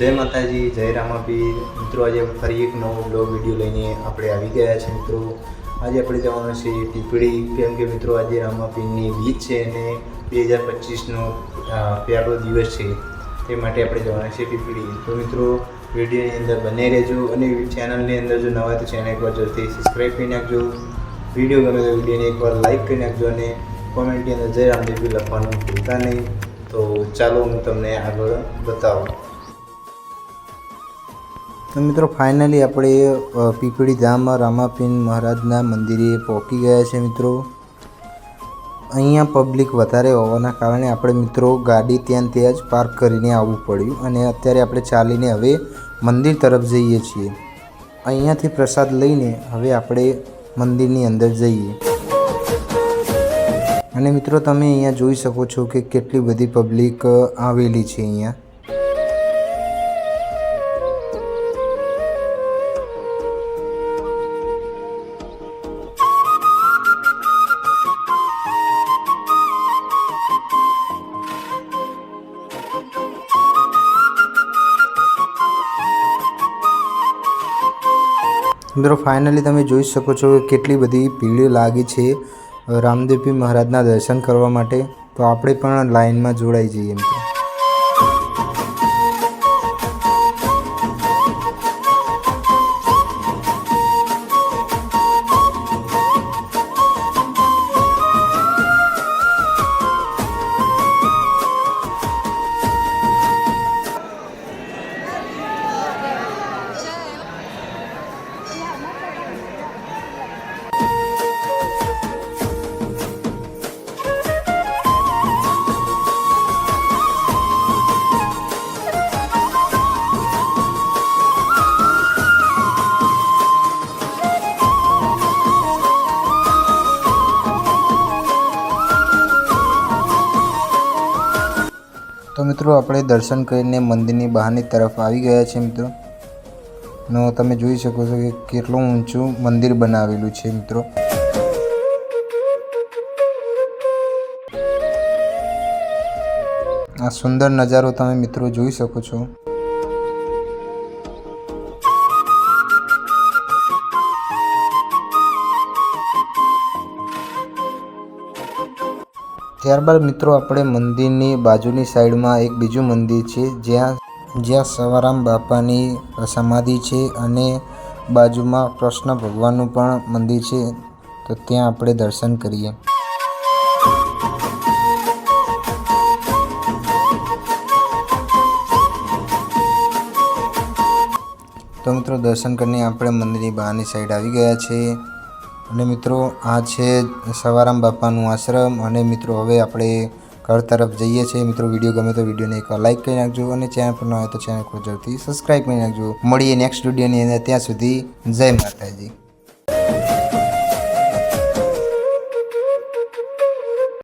जय माताजी जय रामापीर। मित्रों आज फरी एक नવો બ્લોગ વિડીયો લઈને આપણે આવી ગયા છે। મિત્રો આજે આપણે જવાનું છે પીપળી, કેમ કે મિત્રો આજે રામાપીરની બીજ છે અને 2025નો પહેલો દિવસ છે, તે માટે આપણે જવાના છે પીપળી। તો મિત્રો વિડીયોની અંદર બને રહેજો અને ચેનલની અંદર જો નવા તો ચેનલ એકવાર જરૂરથી સબસ્ક્રાઈબ કરી નાખજો। વિડીયો ગમે તો વિડીયોને એકવાર લાઈક કરી નાખજો અને કોમેન્ટની અંદર જય રામદેવજી લખવાનું ભૂલતા નહીં। તો ચાલો હું તમને આગળ બતાવું। तो मित्रों फाइनली अपने पीपળી धाम रामापीर महाराजना मंदिरे पहुँची गया है। मित्रों अहींया पब्लिक वधारे होवाना कारणे आपणे मित्रों गाड़ी त्यां त्यां ज पार्क करीने आववुं पड्युं अने अत्यारे आपणे चालीने हवे मंदिर तरफ जईए छीए। अहींयाथी प्रसाद लईने हवे आपणे मंदिरनी अंदर जईए। अने मित्रों तमे अहींया जोई शको छो के केटली बधी पब्लिक आवेली छे। अहींया मित्रों फाइनली तमे जोई शको छो के केटली बधी भीड़ लागी छे रामदेवजी महाराजना दर्शन करवा माटे। तो आपणे पण लाइन में जोड़ाई जईए। मित्रों तो मित्रों अपने दर्शन करीने मंदिरनी बहारनी तरफ आई गया छे। मित्रों नो तमे जोई शको छो के केटलुं ऊंचुं मंदिर बनावेलुं छे। मित्रों आ सुंदर नजारो तमे मित्रों जोई शको छो। त्यारबाद मित्रों अपने मंदिरनी बाजुनी साइड में एक बीजू मंदिर है ज्यां सवाराम बापानी समाधि है अने बाजू में कृष्ण भगवाननु पण मंदिर है। तो त्यां आपणे दर्शन करिए। तो मित्रों दर्शन करने आपणे मंदिरनी बहारनी साइड आई गया छे। અને મિત્રો આ છે સવારામ બાપાનું આશ્રમ। અને મિત્રો હવે આપણે ઘર તરફ જઈએ છીએ। મિત્રો વિડીયો ગમે તો વિડીયોને એકવાર લાઈક કરી નાખજો અને ચેનલ પર ન હોય તો ચેનલ પર જરૂરથી સબસ્ક્રાઈબ કરી નાખજો। મળીએ નેક્સ્ટ વિડીયોની અંદર, ત્યાં સુધી જય માતાજી।